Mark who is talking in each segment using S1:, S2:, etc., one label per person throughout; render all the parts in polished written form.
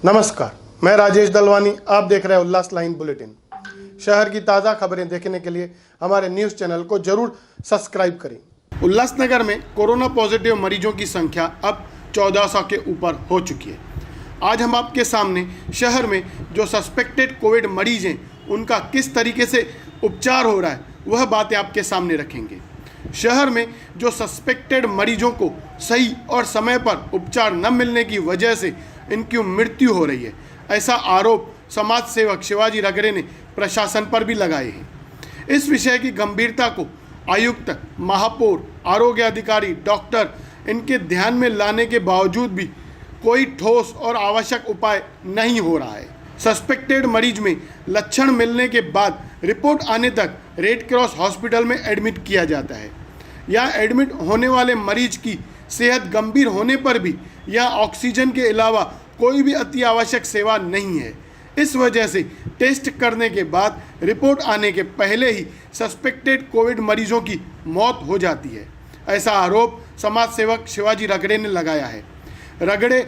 S1: नमस्कार, मैं राजेश दलवानी। आप देख रहे हैं उल्लास लाइन बुलेटिन। शहर की ताज़ा खबरें देखने के लिए हमारे न्यूज़ चैनल को जरूर सब्सक्राइब करें। उल्लासनगर में कोरोना पॉजिटिव मरीजों की संख्या अब 1400 के ऊपर हो चुकी है। आज हम आपके सामने शहर में जो सस्पेक्टेड कोविड मरीज हैं उनका किस तरीके से उपचार हो रहा है वह बातें आपके सामने रखेंगे। शहर में जो सस्पेक्टेड मरीजों को सही और समय पर उपचार न मिलने की वजह से इनकी मृत्यु हो रही है, ऐसा आरोप समाज सेवक शिवाजी रगड़े ने प्रशासन पर भी लगाए हैं। इस विषय की गंभीरता को आयुक्त, महापौर, आरोग्य अधिकारी, डॉक्टर इनके ध्यान में लाने के बावजूद भी कोई ठोस और आवश्यक उपाय नहीं हो रहा है। सस्पेक्टेड मरीज में लक्षण मिलने के बाद रिपोर्ट आने तक रेड क्रॉस हॉस्पिटल में एडमिट किया जाता है। यहाँ एडमिट होने वाले मरीज की सेहत गंभीर होने पर भी यहाँ ऑक्सीजन के अलावा कोई भी अति आवश्यक सेवा नहीं है। इस वजह से टेस्ट करने के बाद रिपोर्ट आने के पहले ही सस्पेक्टेड कोविड मरीजों की मौत हो जाती है, ऐसा आरोप समाज सेवक शिवाजी रगड़े ने लगाया है। रगड़े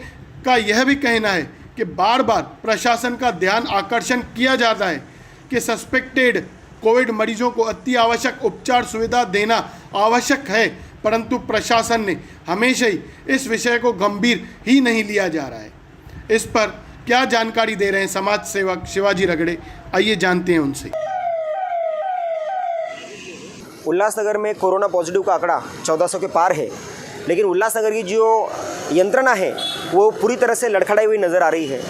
S1: का यह भी कहना है कि बार बार प्रशासन का ध्यान आकर्षण किया जाता है कि सस्पेक्टेड कोविड मरीजों को अति आवश्यक उपचार सुविधा देना आवश्यक है, परंतु प्रशासन ने हमेशा ही इस विषय को गंभीर ही नहीं लिया जा रहा है। इस पर क्या जानकारी दे रहे हैं समाज सेवक शिवाजी रगड़े, आइए जानते हैं उनसे।
S2: उल्लासनगर में कोरोना पॉजिटिव का आंकड़ा 1400 के पार है, लेकिन उल्लासनगर की जो यंत्रणा है वो पूरी तरह से लड़खड़ाई हुई नज़र आ रही है।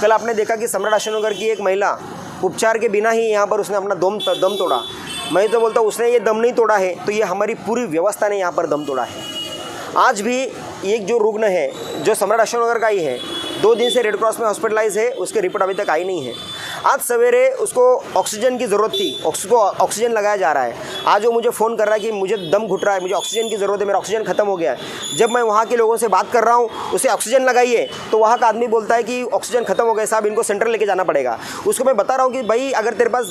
S2: कल आपने देखा कि सम्राट अशोकनगर की एक महिला उपचार के बिना ही यहाँ पर उसने अपना दम तोड़ा। मैं तो बोलता हूँ उसने ये दम नहीं तोड़ा है तो ये हमारी पूरी व्यवस्था ने यहाँ पर दम तोड़ा है। आज भी एक जो रुग्ण है जो सम्राट अशोकनगर का ही है, 2 दिन से रेड क्रॉस में हॉस्पिटलाइज है, उसकी रिपोर्ट अभी तक आई नहीं है। आज सवेरे उसको ऑक्सीजन की ज़रूरत थी, उसको ऑक्सीजन लगाया जा रहा है। आज वो मुझे फ़ोन कर रहा है कि मुझे दम घुट रहा है, मुझे ऑक्सीजन की ज़रूरत है, मेरा ऑक्सीजन ख़त्म हो गया है। जब मैं वहाँ के लोगों से बात कर रहा हूँ उसे ऑक्सीजन लगाइए तो वहाँ का आदमी बोलता है कि ऑक्सीजन ख़त्म हो गया साहब, इनको सेंटर लेके जाना पड़ेगा। उसको मैं बता रहा हूँ कि भाई अगर तेरे पास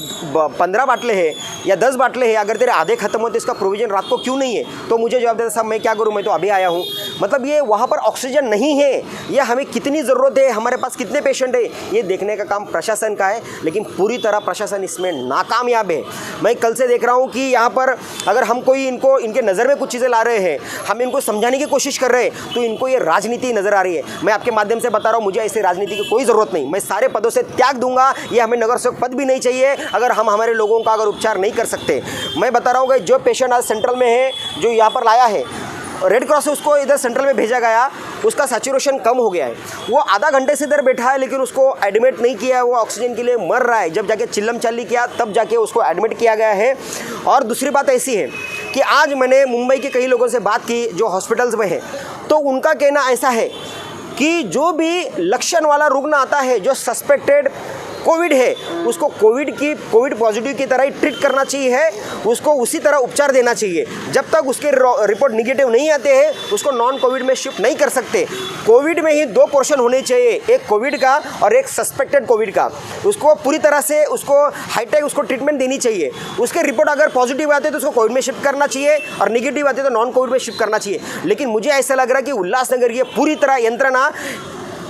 S2: 15 बाटले हैं या 10 बाटले हैं, अगर तेरे आधे ख़त्म होते इसका प्रोविज़न रात को क्यों नहीं है? तो मुझे जवाब देता साहब मैं क्या करूँ, मैं तो अभी आया हूँ। मतलब ये वहाँ पर ऑक्सीजन नहीं है या हमें कितनी ज़रूरत है, हमारे पास कितने पेशेंट है, ये देखने का काम प्रशासन का है, लेकिन पूरी तरह प्रशासन इसमें नाकामयाब है। मैं कल से देख रहा हूँ कि यहाँ पर अगर हम कोई इनके नज़र में कुछ चीज़ें ला रहे हैं, हम इनको समझाने की कोशिश कर रहे हैं तो इनको ये राजनीति नज़र आ रही है। मैं आपके माध्यम से बता रहा हूँ मुझे ऐसी राजनीति की कोई ज़रूरत नहीं, मैं सारे पदों से त्याग दूंगा। ये हमें नगर सेवक पद भी नहीं चाहिए अगर हम हमारे लोगों का अगर उपचार नहीं कर सकते। मैं बता रहा हूँ कि जो पेशेंट आज सेंट्रल में है, जो यहाँ पर लाया है, रेड क्रॉस से उसको इधर सेंट्रल में भेजा गया, उसका सैचुरेशन कम हो गया है, वो आधा घंटे से इधर बैठा है लेकिन उसको एडमिट नहीं किया है, वो ऑक्सीजन के लिए मर रहा है। जब जाके चिल्लम चाली किया तब जाके उसको एडमिट किया गया है। और दूसरी बात ऐसी है कि आज मैंने मुंबई के कई लोगों से बात की जो हॉस्पिटल्स में है, तो उनका कहना ऐसा है कि जो भी लक्षण वाला रुग्ण आता है जो सस्पेक्टेड कोविड है उसको कोविड पॉजिटिव की तरह ही ट्रीट करना चाहिए है, उसको उसी तरह उपचार देना चाहिए। जब तक उसके रिपोर्ट निगेटिव नहीं आते हैं उसको नॉन कोविड में शिफ्ट नहीं कर सकते। कोविड में ही 2 पोर्शन होने चाहिए, एक कोविड का और एक सस्पेक्टेड कोविड का। उसको पूरी तरह से उसको हाईटेक उसको ट्रीटमेंट देनी चाहिए। उसके रिपोर्ट अगर पॉजिटिव आते तो उसको कोविड में शिफ्ट करना चाहिए और निगेटिव आते तो नॉन कोविड में शिफ्ट करना चाहिए। लेकिन मुझे ऐसा लग रहा है कि उल्लासनगर ये पूरी तरह यंत्रणा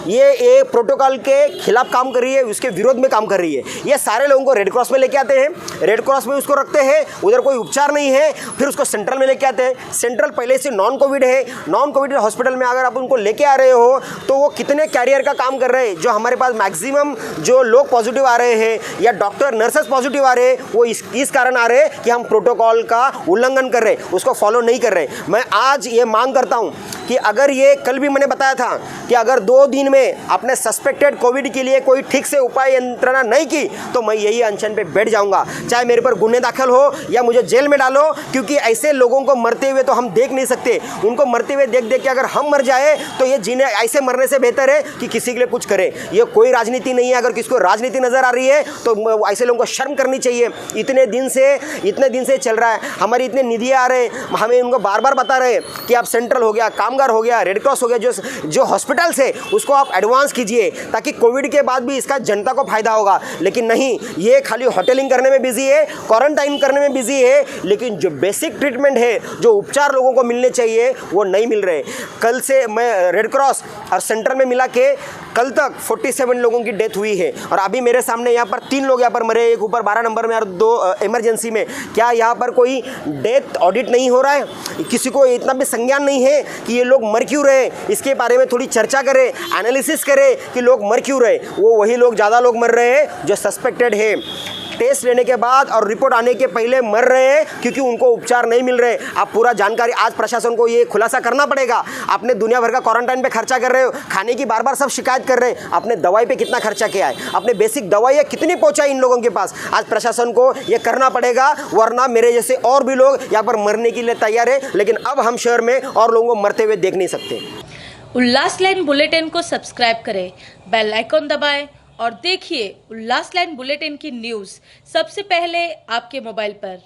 S2: ये प्रोटोकॉल के खिलाफ काम कर रही है, उसके विरोध में काम कर रही है। ये सारे लोगों को रेड क्रॉस में लेके आते हैं, रेड क्रॉस में उसको रखते हैं, उधर कोई उपचार नहीं है, फिर उसको सेंट्रल में लेके आते हैं। सेंट्रल पहले से नॉन कोविड है, नॉन कोविड हॉस्पिटल में अगर आप उनको लेके आ रहे हो तो वो कितने कैरियर का काम कर रहे हैं। जो हमारे पास मैक्सिमम जो लोग पॉजिटिव आ रहे हैं या डॉक्टर नर्सेस पॉजिटिव आ रहे हैं वो इस कारण आ रहे हैं कि हम प्रोटोकॉल का उल्लंघन कर रहे हैं, उसको फॉलो नहीं कर रहे। मैं आज ये मांग करता हूँ कि अगर ये कल भी मैंने बताया था कि अगर 2 दिन में अपने सस्पेक्टेड कोविड के लिए कोई ठीक से उपाय यंत्रणा नहीं की तो मैं यही अनशन पे बैठ जाऊंगा, चाहे मेरे पर गुन्हे दाखिल हो या मुझे जेल में डालो, क्योंकि ऐसे लोगों को मरते हुए तो हम देख नहीं सकते। उनको मरते हुए देख देख के अगर हम मर जाए तो ये जीने ऐसे मरने से बेहतर है कि किसी के लिए कुछ करे। ये कोई राजनीति नहीं है। अगर किसको राजनीति नज़र आ रही है तो ऐसे लोगों को शर्म करनी चाहिए। इतने दिन से चल रहा है, हमारी इतने निधि आ रहे हैं, हमें उनको बार बार बता रहे हैं कि आप सेंट्रल हो गया, कामगार हो गया, रेड क्रॉस हो गया, जो हॉस्पिटल्स है उसको आप एडवांस कीजिए ताकि कोविड के बाद भी इसका जनता को फायदा होगा। लेकिन नहीं, ये खाली होटलिंग करने में बिजी है, क्वारंटाइन करने में बिजी है, लेकिन जो बेसिक ट्रीटमेंट है, जो उपचार लोगों को मिलने चाहिए वो नहीं मिल रहे। कल से मैं रेड क्रॉस और सेंटर में मिला के कल तक 47 लोगों की डेथ हुई है और अभी मेरे सामने यहाँ पर 3 लोग यहाँ पर मरे, एक ऊपर 12 नंबर में और 2 इमरजेंसी में। क्या यहाँ पर कोई डेथ ऑडिट नहीं हो रहा है? किसी को इतना भी संज्ञान नहीं है कि ये लोग मर क्यों रहे? इसके बारे में थोड़ी चर्चा करें, एनालिसिस करें कि लोग मर क्यों रहे। वो वही लोग ज़्यादा लोग मर रहे हैं जो सस्पेक्टेड है, टेस्ट लेने के बाद और रिपोर्ट आने के पहले मर रहे हैं क्योंकि उनको उपचार नहीं मिल रहे। आप पूरा जानकारी आज प्रशासन को ये खुलासा करना पड़ेगा। आपने दुनिया भर का क्वारंटाइन पे खर्चा कर रहे हो, खाने की बार बार सब शिकायत कर रहे हैं, आपने दवाई पे कितना खर्चा किया है, आपने बेसिक दवाइयाँ कितनी पहुँचाई इन लोगों के पास? आज प्रशासन को ये करना पड़ेगा, वरना मेरे जैसे और भी लोग यहाँ पर मरने के लिए तैयार है, लेकिन अब हम शहर में और लोगों को मरते हुए देख नहीं सकते।
S3: उल्लास लाइन बुलेटिन को सब्सक्राइब करें, बेल आइकॉन दबाएं और देखिए उल्लास लाइन बुलेटिन की न्यूज़ सबसे पहले आपके मोबाइल पर।